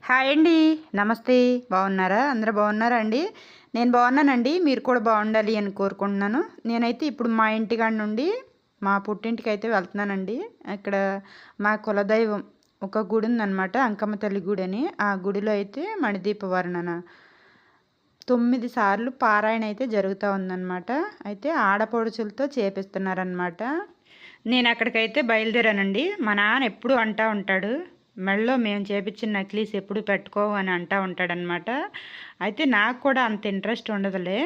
Hi అండి. నమస్తే. బాగున్నారా? అందరూ బాగున్నారా అండి? నేను బాగున్నానండి. మీరు కూడా బాగుండాలి అని కోరుకుంటున్నాను. నేనైతే ఇప్పుడు మా ఇంటికాడ నుండి మా పుట్టింటికి అయితే వెళ్తున్నానండి. ఇక్కడ మా కులదైవం ఒక గుడి ఉందన్నమాట. అంకమ్మ తల్లి గుడి అని. ఆ గుడిలో అయితే మణిదీప వర్ణన 9 సార్లు పారాయణ అయితే జరుగుతూ ఉందన్నమాట. అయితే ఆడపడుచులతో చేపిస్తున్నారనమాట. నేను అక్కడికైతే బయలుదేరానండి. మా నాన్న ఎప్పుడు అంటూ ఉంటాడు, మెడలో మేము చేపించిన నక్లీస్ ఎప్పుడు పెట్టుకోవు అని అంటూ ఉంటాడనమాట. అయితే నాకు కూడా అంత ఇంట్రెస్ట్ ఉండదులే.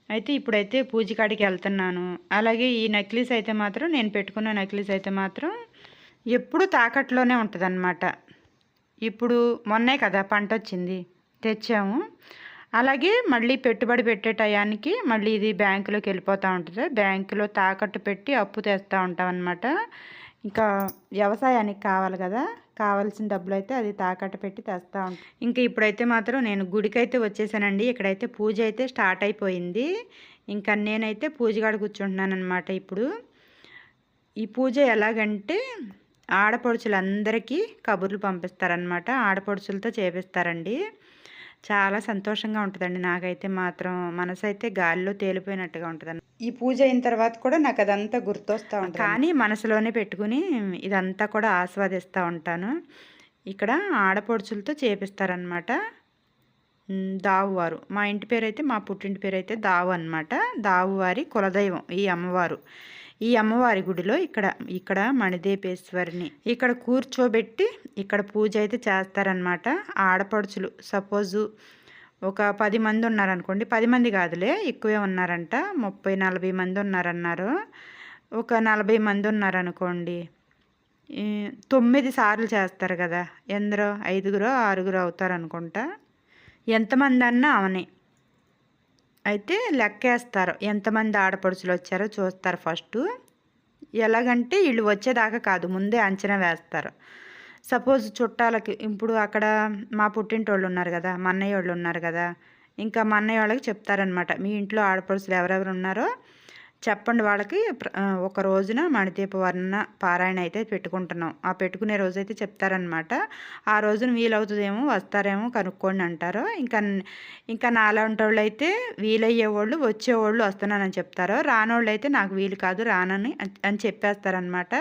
అయితే ఇప్పుడైతే పూజ కాడికి వెళ్తున్నాను. అలాగే ఈ నక్లీస్ అయితే మాత్రం, నేను పెట్టుకున్న నక్లీస్ అయితే మాత్రం ఎప్పుడు తాకట్లోనే ఉంటుందన్నమాట. ఇప్పుడు మొన్నే కదా పంట వచ్చింది, తెచ్చాము. అలాగే మళ్ళీ పెట్టుబడి పెట్టే టయానికి మళ్ళీ ఇది బ్యాంకులోకి వెళ్ళిపోతూ ఉంటుంది. బ్యాంకులో తాకట్టు పెట్టి అప్పు తెస్తూ ఉంటాం అన్నమాట. ఇంకా వ్యవసాయానికి కావాలి కదా, కావాల్సిన డబ్బులు అయితే అది తాకట్టు పెట్టి తెస్తూ ఉంటాం. ఇంకా ఇప్పుడైతే మాత్రం నేను గుడికైతే వచ్చేసానండి. ఇక్కడైతే పూజ అయితే స్టార్ట్ అయిపోయింది. ఇంకా నేనైతే పూజ కాడ కూర్చుంటున్నాను అనమాట. ఇప్పుడు ఈ పూజ ఎలాగంటే ఆడపడుచులందరికీ కబుర్లు పంపిస్తారనమాట. ఆడపడుచులతో చేపిస్తారండి. చాలా సంతోషంగా ఉంటుందండి. నాకైతే మాత్రం మనసు అయితే గాలిలో తేలిపోయినట్టుగా ఉంటుంది. ఈ పూజ అయిన తర్వాత కూడా నాకు అదంతా గుర్తొస్తూ ఉంటుంది, కానీ మనసులోనే పెట్టుకుని ఇదంతా కూడా ఆస్వాదిస్తూ ఉంటాను. ఇక్కడ ఆడపడుచులతో చేపిస్తారనమాట. దావువారు, మా ఇంటి పేరు అయితే, మా పుట్టింటి పేరు అయితే దావు అనమాట. దావువారి కులదైవం ఈ అమ్మవారు. ఈ అమ్మవారి గుడిలో ఇక్కడ మణిదేపేశ్వరిని ఇక్కడ కూర్చోబెట్టి ఇక్కడ పూజ అయితే చేస్తారనమాట. ఆడపడుచులు సపోజు ఒక 10 మంది ఉన్నారనుకోండి, 10 మంది కాదులే, ఎక్కువే ఉన్నారంట, 30-40 మంది ఉన్నారన్నారు. ఒక 40 మంది ఉన్నారనుకోండి, 9 సార్లు చేస్తారు కదా. ఎందరో 5-6 అవుతారు అనుకుంటా. ఎంతమంది అన్నా అవని అయితే లెక్కేస్తారు. ఎంతమంది ఆడపడుచులు వచ్చారో చూస్తారు ఫస్ట్. ఎలాగంటే వీళ్ళు వచ్చేదాకా కాదు, ముందే అంచనా వేస్తారు. సపోజ్ చుట్టాలకి, ఇప్పుడు అక్కడ మా పుట్టింటి వాళ్ళు ఉన్నారు కదా, మా అన్నయ్య వాళ్ళు ఉన్నారు కదా, ఇంకా మా అన్నయ్య వాళ్ళకి చెప్తారనమాట, మీ ఇంట్లో ఆడపడుచులు ఎవరెవరు ఉన్నారో చెప్పండి వాళ్ళకి. ఒక రోజున మణిదీప వర్ణన పారాయణ అయితే పెట్టుకుంటున్నాం. ఆ పెట్టుకునే రోజైతే చెప్తారనమాట. ఆ రోజున వీలవుతుందేమో, వస్తారేమో కనుక్కోండి అంటారు. ఇంకా నాలాంటి వాళ్ళు అయితే వీలయ్యేవాళ్ళు వచ్చేవాళ్ళు వస్తున్నానని చెప్తారు. రానోళ్ళు అయితే నాకు వీలు కాదు రానని చెప్పేస్తారనమాట.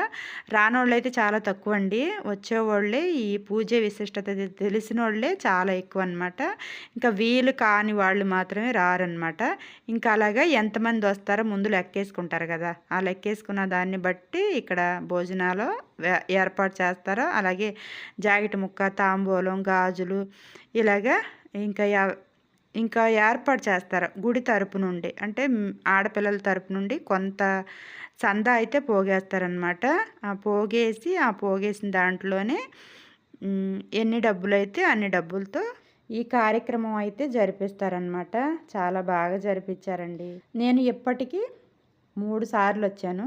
రానోళ్ళు అయితే చాలా తక్కువ అండి. వచ్చేవాళ్ళే, ఈ పూజ విశిష్టత తెలిసిన వాళ్ళే చాలా ఎక్కువ అనమాట. ఇంకా వీలు కాని వాళ్ళు మాత్రమే రారనమాట. ఇంకా అలాగా ఎంతమంది వస్తారో ముందు లెక్కేసుకుంటారు కదా, ఆ లెక్కేసుకున్న దాన్ని బట్టి ఇక్కడ భోజనాలు ఏర్పాటు చేస్తారు. అలాగే జాకెట్ ముక్క, తాంబూలం, గాజులు ఇలాగా ఇంకా ఏర్పాటు చేస్తారు. గుడి తరపు నుండి, అంటే ఆడపిల్లల తరపు నుండి కొంత చందా అయితే పోగేస్తారనమాట. ఆ పోగేసిన దాంట్లోనే ఎన్ని డబ్బులు అయితే అన్ని డబ్బులతో ఈ కార్యక్రమం అయితే జరిపిస్తారనమాట. చాలా బాగా జరిపించారండి. నేను ఇప్పటికీ 3 సార్లు వచ్చాను.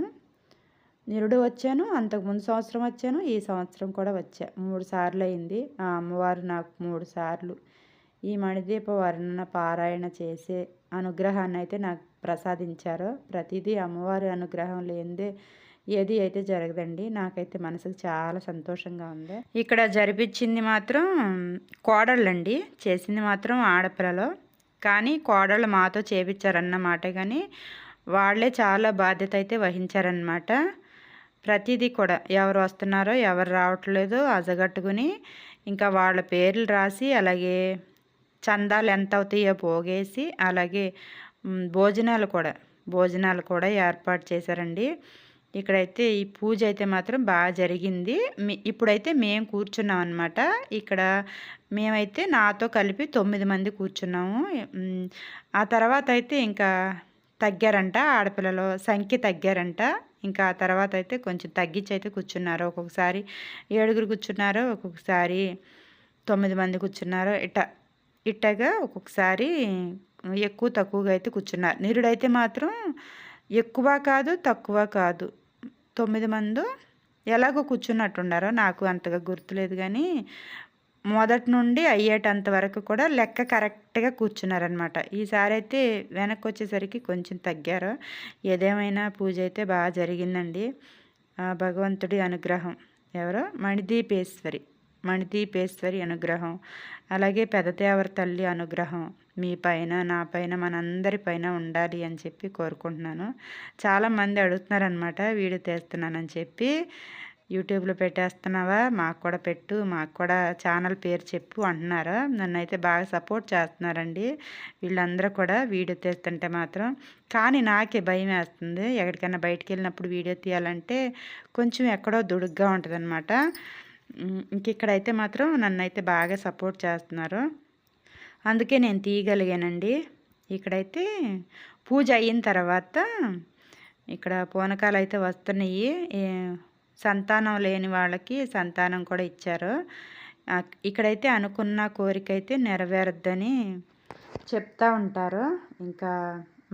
నిరుడు వచ్చాను, అంతకుముందు సంవత్సరం వచ్చాను, ఈ సంవత్సరం కూడా వచ్చా. 3 సార్లు అయింది. ఆ అమ్మవారు నాకు 3 సార్లు ఈ మణిదీప వర్ణన పారాయణ చేసే అనుగ్రహాన్ని అయితే నాకు ప్రసాదించారు. ప్రతిదీ అమ్మవారి అనుగ్రహం లేనిదే ఏది అయితే జరగదండి. నాకైతే మనసుకు చాలా సంతోషంగా ఉంది. ఇక్కడ జరిపించింది మాత్రం కోడళ్ళండి, చేసింది మాత్రం ఆడపిల్లలు. కానీ కోడళ్ళు మాతో చేపించారన్నమాట. కానీ వాళ్ళే చాలా బాధ్యత అయితే వహించారనమాట. ప్రతిదీ కూడా ఎవరు వస్తున్నారో ఎవరు రావట్లేదో అజగట్టుకుని ఇంకా వాళ్ళ పేర్లు రాసి, అలాగే చందాలు ఎంత అవుతాయో పోగేసి, అలాగే భోజనాలు కూడా ఏర్పాటు చేశారండి. ఇక్కడైతే ఈ పూజ అయితే మాత్రం బాగా జరిగింది. ఇప్పుడైతే మేము కూర్చున్నాం అనమాట. ఇక్కడ మేమైతే నాతో కలిపి 9 మంది కూర్చున్నాము. ఆ తర్వాత అయితే ఇంకా తగ్గారంట, ఆడపిల్లల సంఖ్య తగ్గారంట. ఇంకా ఆ తర్వాత అయితే కొంచెం తగ్గించి అయితే కూర్చున్నారు. ఒక్కొక్కసారి 7 కూర్చున్నారు, ఒక్కొక్కసారి 9 మంది కూర్చున్నారు. ఇట్టగా ఒక్కొక్కసారి ఎక్కువ తక్కువగా అయితే కూర్చున్నారు. నిరుడైతే మాత్రం ఎక్కువ కాదు తక్కువ కాదు, 9 మంది ఎలాగో కూర్చున్నట్టున్నారో నాకు అంతగా గుర్తులేదు. కానీ మొదటి నుండి అయ్యేటంత వరకు కూడా లెక్క కరెక్ట్గా కూర్చున్నారనమాట. ఈసారి అయితే వెనక్కి వచ్చేసరికి కొంచెం తగ్గారు. ఏదేమైనా పూజ అయితే బాగా జరిగిందండి. భగవంతుడి అనుగ్రహం, ఎవరో మణిదీపేశ్వరి మణిదీపేశ్వరి అనుగ్రహం, అలాగే పెదదేవర తల్లి అనుగ్రహం మీ పైన, నా పైన, మనందరి పైన ఉండాలి అని చెప్పి కోరుకుంటున్నాను. చాలామంది అడుగుతున్నారనమాట వీడియో తీస్తున్నానని చెప్పి, యూట్యూబ్లో పెట్టేస్తున్నావా, మాకు కూడా పెట్టు, మాకు కూడా ఛానల్ పేరు చెప్పు అంటున్నారు. నన్ను అయితే బాగా సపోర్ట్ చేస్తున్నారండి వీళ్ళందరూ కూడా వీడియో తీస్తుంటే మాత్రం. కానీ నాకే భయం వేస్తుంది, ఎక్కడికైనా బయటికి వెళ్ళినప్పుడు వీడియో తీయాలంటే కొంచెం ఎక్కడో దుడుగ్గా ఉంటుంది అనమాట. ఇంక ఇక్కడైతే మాత్రం నన్ను అయితే బాగా సపోర్ట్ చేస్తున్నారు, అందుకే నేను తీయగలిగానండి. ఇక్కడైతే పూజ అయిన తర్వాత ఇక్కడ పూనకాలు అయితే వస్తున్నాయి. సంతానం లేని వాళ్ళకి సంతానం కూడా ఇచ్చారు. ఇక్కడైతే అనుకున్న కోరిక అయితే నెరవేరద్దని చెప్తా ఉంటారు. ఇంకా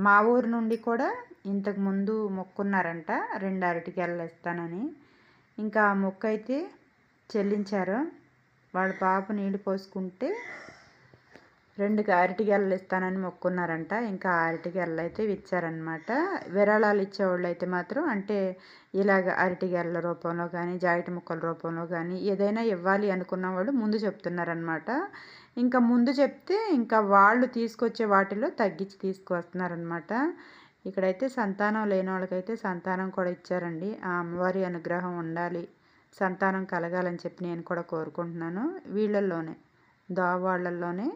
మా ఊరు నుండి కూడా ఇంతకుముందు మొక్కున్నారంట 2 అరటిగెలలు ఇస్తానని. ఇంకా ఆ మొక్కు అయితే చెల్లించారు. వాళ్ళ పాప నీళ్ళు పోసుకుంటే 2 అరటిగెలలు ఇస్తానని మొక్కున్నారంట. ఇంకా అరటిగెలలు అయితే ఇచ్చారనమాట. విరాళాలు ఇచ్చేవాళ్ళు అయితే మాత్రం అంటే ఇలాగ అరటిగెలల రూపంలో కానీ, జాకెట్ ముక్కల రూపంలో కానీ ఏదైనా ఇవ్వాలి అనుకున్న వాళ్ళు ముందు చెప్తున్నారనమాట. ఇంకా ముందు చెప్తే ఇంకా వాళ్ళు తీసుకొచ్చే వాటిలో తగ్గించి తీసుకొస్తున్నారనమాట. ఇక్కడైతే సంతానం లేని వాళ్ళకైతే సంతానం కూడా ఇచ్చారండి. ఆ అమ్మవారి అనుగ్రహం ఉండాలి, సంతానం కలగాలని చెప్పి నేను కూడా కోరుకుంటున్నాను. వీళ్ళల్లోనే దోవాళ్ళల్లోనే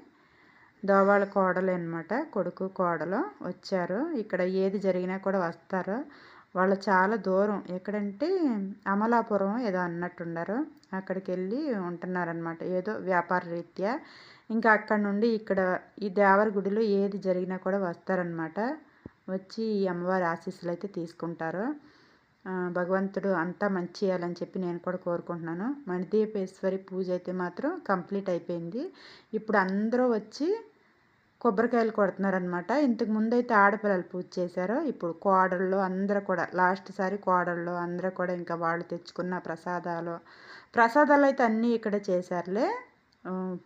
దోవాళ్ళ కోడలు అనమాట, కొడుకు కోడలు వచ్చారు. ఇక్కడ ఏది జరిగినా కూడా వస్తారు. వాళ్ళు చాలా దూరం, ఎక్కడంటే అమలాపురం ఏదో అన్నట్టున్నారు. అక్కడికి వెళ్ళి ఉంటున్నారనమాట ఏదో వ్యాపార రీత్యా. ఇంకా అక్కడ నుండి ఇక్కడ ఈ దేవర గుడిలో ఏది జరిగినా కూడా వస్తారనమాట. వచ్చి ఈ అమ్మవారి ఆశీస్సులు అయితే తీసుకుంటారు. భగవంతుడు అంతా మంచి చేయాలని చెప్పి నేను కూడా కోరుకుంటున్నాను. మణిదీపేశ్వరి పూజ అయితే మాత్రం కంప్లీట్ అయిపోయింది. ఇప్పుడు అందరూ వచ్చి కొబ్బరికాయలు కొడుతున్నారనమాట. ఇంతకు ముందు అయితే ఆడపిల్లలు పూజ చేశారు. ఇప్పుడు కోడళ్ళు అందరూ కూడా లాస్ట్ సారి కోడళ్ళు అందరూ కూడా ఇంకా వాళ్ళు తెచ్చుకున్న ప్రసాదాలు అయితే అన్నీ ఇక్కడ చేశారులే.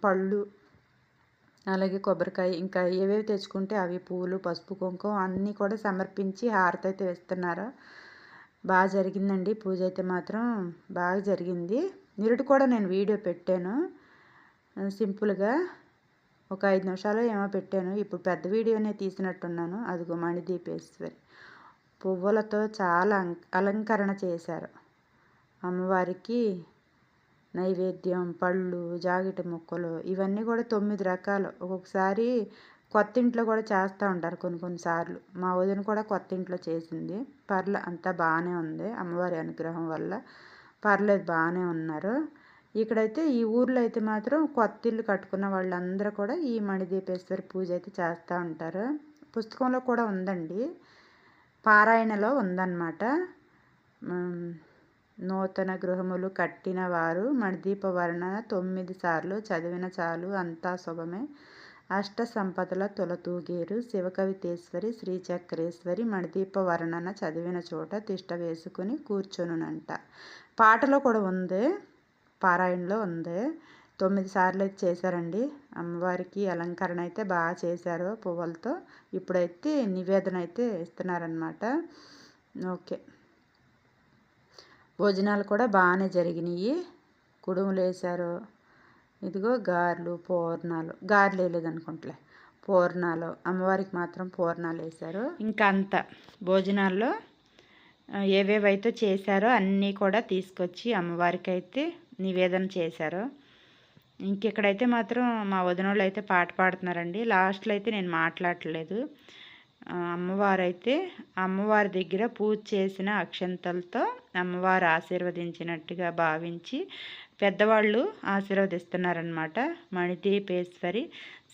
పళ్ళు అలాగే కొబ్బరికాయ ఇంకా ఏవేవి తెచ్చుకుంటే అవి పూలు, పసుపు, కుంకుమ అన్నీ కూడా సమర్పించి హారతి అయితే వేస్తున్నారు. బాగా జరిగిందండి పూజ అయితే మాత్రం బాగా జరిగింది. నిరుడు కూడా నేను వీడియో పెట్టాను సింపుల్గా, ఒక 5 నిమిషాలు ఏమో పెట్టాను. ఇప్పుడు పెద్ద వీడియోనే తీసినట్టున్నాను. అదిగో మణిదీపేశ్వరి పువ్వులతో చాలా అలంకరణ చేశారు. అమ్మవారికి నైవేద్యం, పళ్ళు, జాకెట్ ముక్కలు ఇవన్నీ కూడా 9 రకాలు. ఒక్కొక్కసారి కొత్త ఇంట్లో కూడా చేస్తూ ఉంటారు కొన్నిసార్లు. మా వదిన కూడా కొత్త ఇంట్లో చేసింది. అంతా బాగానే ఉంది, అమ్మవారి అనుగ్రహం వల్ల పర్లేదు, బాగానే ఉన్నారు. ఇక్కడైతే ఈ ఊర్లో అయితే మాత్రం కొత్త ఇల్లు కట్టుకున్న వాళ్ళందరూ కూడా ఈ మణిదీపేశ్వరి పూజ అయితే చేస్తూ ఉంటారు. పుస్తకంలో కూడా ఉందండి, పారాయణలో ఉందన్నమాట. నూతన గృహములు కట్టిన వారు మణిదీప వర్ణన 9 సార్లు చదివిన చాలు అంతా శుభమే. అష్ట సంపదల తొలతూగేరు శివకవితేశ్వరి శ్రీచక్రేశ్వరి మణిదీప వర్ణన చదివిన చోట తిష్ట వేసుకుని కూర్చొనునంట. పాటలో కూడా ఉంది, పారాయణలో ఉంది. 9 సార్లు అయితే చేశారండి. అమ్మవారికి అలంకరణ అయితే బాగా చేశారు పువ్వులతో. ఇప్పుడైతే నివేదన అయితే ఇస్తున్నారనమాట. ఓకే, భోజనాలు కూడా బాగానే జరిగినాయి. కుడుములు వేశారు. ఇదిగో గారెలు, పూర్ణాలు, గారెలు వేయలేదు అనుకుంటలే, పూర్ణాలు, అమ్మవారికి మాత్రం పూర్ణాలు వేశారు. ఇంకా అంత భోజనాల్లో ఏవేవైతే చేశారో అన్నీ కూడా తీసుకొచ్చి అమ్మవారికి అయితే నివేదన చేశారు. ఇంకెక్కడైతే మాత్రం మా వదినోళ్ళు అయితే పాట పాడుతున్నారండి. లాస్ట్లో అయితే నేను మాట్లాడలేదు. అమ్మవారి దగ్గర పూజ చేసిన అక్షంతలతో అమ్మవారు ఆశీర్వదించినట్టుగా భావించి పెద్దవాళ్ళు ఆశీర్వదిస్తున్నారనమాట. మణిదీపేశ్వరి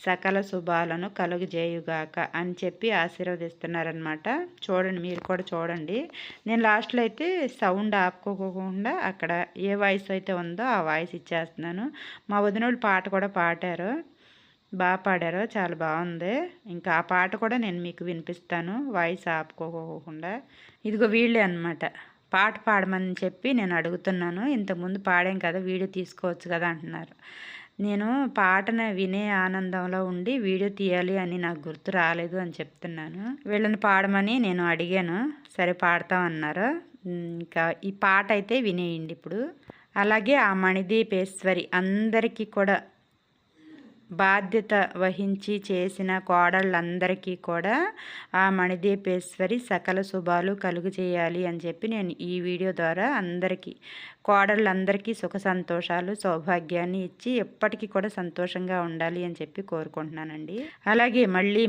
సకల శుభాలను కలుగజేయుగాక అని చెప్పి ఆశీర్వదిస్తున్నారనమాట. చూడండి, మీరు కూడా చూడండి. నేను లాస్ట్లో అయితే సౌండ్ ఆపుకోకుండా అక్కడ ఏ వాయిస్ అయితే ఉందో ఆ వాయిస్ ఇచ్చేస్తున్నాను. మా వదినోళ్ళు పాట కూడా పాడారు, బాగా పాడారు, చాలా బాగుంది. ఇంకా ఆ పాట కూడా నేను మీకు వినిపిస్తాను వాయిస్ ఆపుకోకుండా. ఇదిగో వీళ్ళే అనమాట, పాట పాడమని చెప్పి నేను అడుగుతున్నాను. ఇంతకుముందు పాడాం కదా, వీడియో తీసుకోవచ్చు కదా అంటున్నారు. నేను పాటను వినే ఆనందంలో ఉండి వీడియో తీయాలి అని నాకు గుర్తు రాలేదు అని చెప్తున్నాను. వీళ్ళని పాడమని నేను అడిగాను, సరే పాడతామన్నారు. ఇంకా ఈ పాట అయితే వినేయండి ఇప్పుడు. అలాగే ఆ మణిదీపేశ్వరి అందరికీ కూడా బాధ్యత వహించి చేసిన కోడళ్ళందరికీ కూడా ఆ మణిదీపేశ్వరి సకల శుభాలు కలుగు చేయాలి అని చెప్పి నేను ఈ వీడియో ద్వారా అందరికీ కోడళ్ళందరికీ సుఖ సంతోషాలు సౌభాగ్యాన్ని ఇచ్చి ఎప్పటికీ కూడా సంతోషంగా ఉండాలి అని చెప్పి కోరుకుంటున్నానండి. అలాగే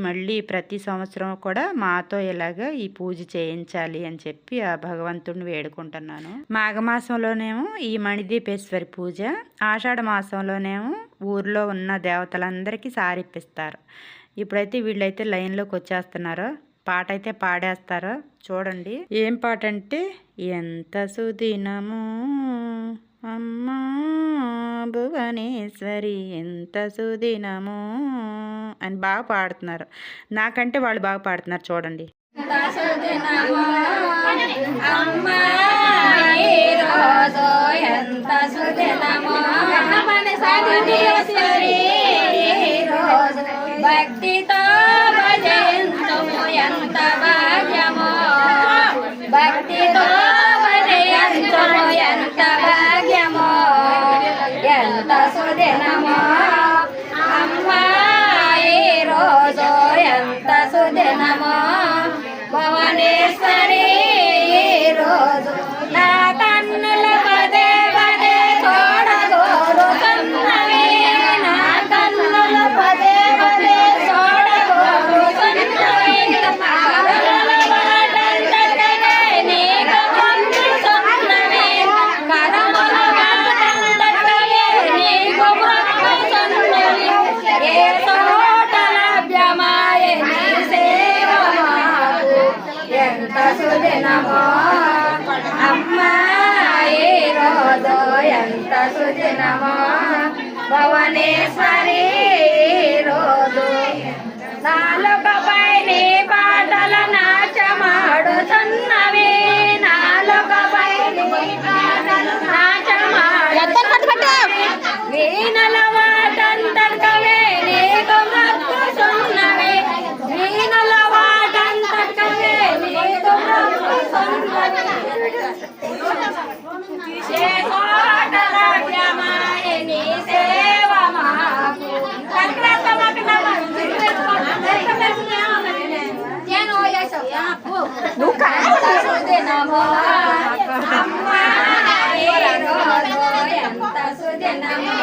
మళ్ళీ ప్రతి సంవత్సరం కూడా మాతో ఇలాగా ఈ పూజ చేయించాలి అని చెప్పి ఆ భగవంతుడిని వేడుకుంటున్నాను. మాఘమాసంలోనేమో ఈ మణిదీపేశ్వరి పూజ, ఆషాఢ మాసంలోనేమో ఊర్లో ఉన్న దేవతలందరికీ సారిప్పిస్తారు. ఇప్పుడైతే వీళ్ళైతే లైన్లోకి వచ్చేస్తున్నారో పాట అయితే పాడేస్తారో చూడండి. ఏం పాట అంటే, ఎంత సుదినము అమ్మా భువనేశ్వరి ఎంత సుదినము అని బాగా పాడుతున్నారు. నాకంటే వాళ్ళు బాగా పాడుతున్నారు చూడండి. భక్తితో భజయంతుము ఎంత భాగ్యమో, భక్తితో భజయంతుము ఎంత భాగ్యమో, ఎంత సుదినమో అమ్మా ఈ రోజు ఎంత సుదినమో భువనేశ్వరి ఈ రోజు నా కన్నుల పదే పదే చూడగోరుతున్నవి, నా కన్నుల పదే పదే చూడగోరుతున్నవి, కరుణల వాటంతటనే నీకు మొక్కుతున్నవి, కరుణల వాటంతటనే నీకు మొక్కుతున్నవి, ఏ చోట లభ్యమాయే నీ సేవ మాకు ఎంత సుదినమో అమ్మా ఈ రోజు ఎంత సుదినమో భువనేశ్వరి ఈ రోజు నాలుకపై నీ పాటల నాట్యమాడుతున్నవి, నాలుకపై నీ పాటల నాట్యమాడుతున్నవి, వీణల వాటంతటవే నీకు మొక్కుతున్నవి, వీణల వాటంతటవే నీకు మొక్కుతున్నవి, ఏ కోట లభ్యమాయే నీ సేవ మాకు సుదినమో అమ్మా ఈ రోజు ఎంత సుదినమో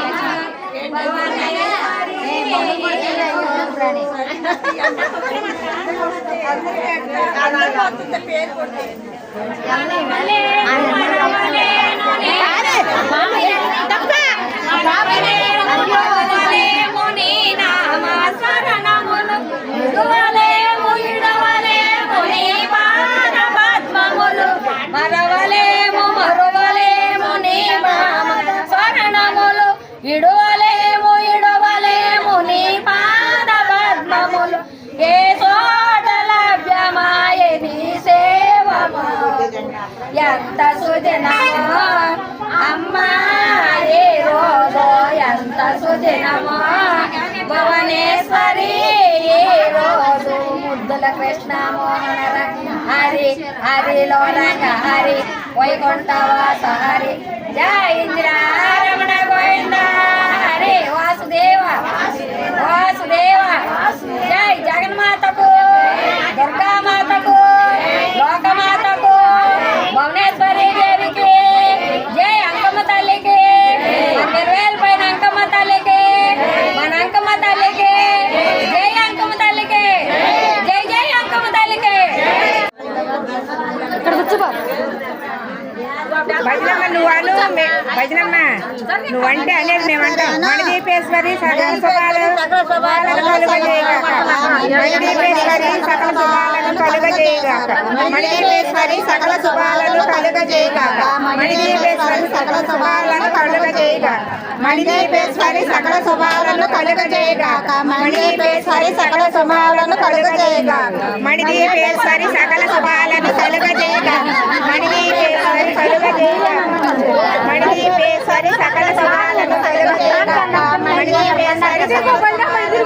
మరవలేము మరువలేము నీ నామ స్మరణములు, ఇడువలేము ఇడవలేము నీ పాద పద్మములు, ఏ చోట లభ్యమాయే నీ సేవ ఎంత సుదినమో అమ్మా ఈ రోజు ఎంత సుదినమో భువనేశ్వరి ఈ రోజు ముద్దుల కృష్ణ మోహన హరి హరిలో రంగ హరి వైకుంఠవాస హరి జయ ఇంద్రారమణ గోవింద హరి వాసుదేవ వాసుదేవ జై జగన్మాతకు దుర్గామాతకు లోకమాతకు భువనేశ్వరి దేవికి జై అంకమ్మ తల్లికి నిర్వేలు పైన అంకమ్మ తల్లికి మన అంకమ్మ తల్లికి జై అంకమ్మ తల్లికి జై జై అంకమ్మ తల్లికి. భజనమ్మ నువ్వు భజనమ్మ నువ్వంటే అనేది మేమంటాం. మణిదీపేశ్వరి సకల శుభాలను కలుగజేయగాక, మణిదీపేశ్వరి సకల శుభాలను కలుగజేయగాక, మణిదీపేశ్వరి సకల శుభాలను కలుగజేయగాక, మణిదీపేశ్వరి సకల శుభాలను కలుగజేయగాక, మణిదీపేశ్వరి సకల శుభాలను కలుగజేయగాక, మణిదీపేశ్వరి సకల శుభాలను కలుగజేయగాక, మణిదీపేశ్వరి సకల శుభాలను కలుగజేయగాక, మణిదీపేశ్వరి మణిదీపేశ్వరి సకల శుభాలను కలుగజేయగాక, మణిదీపేశ్వరి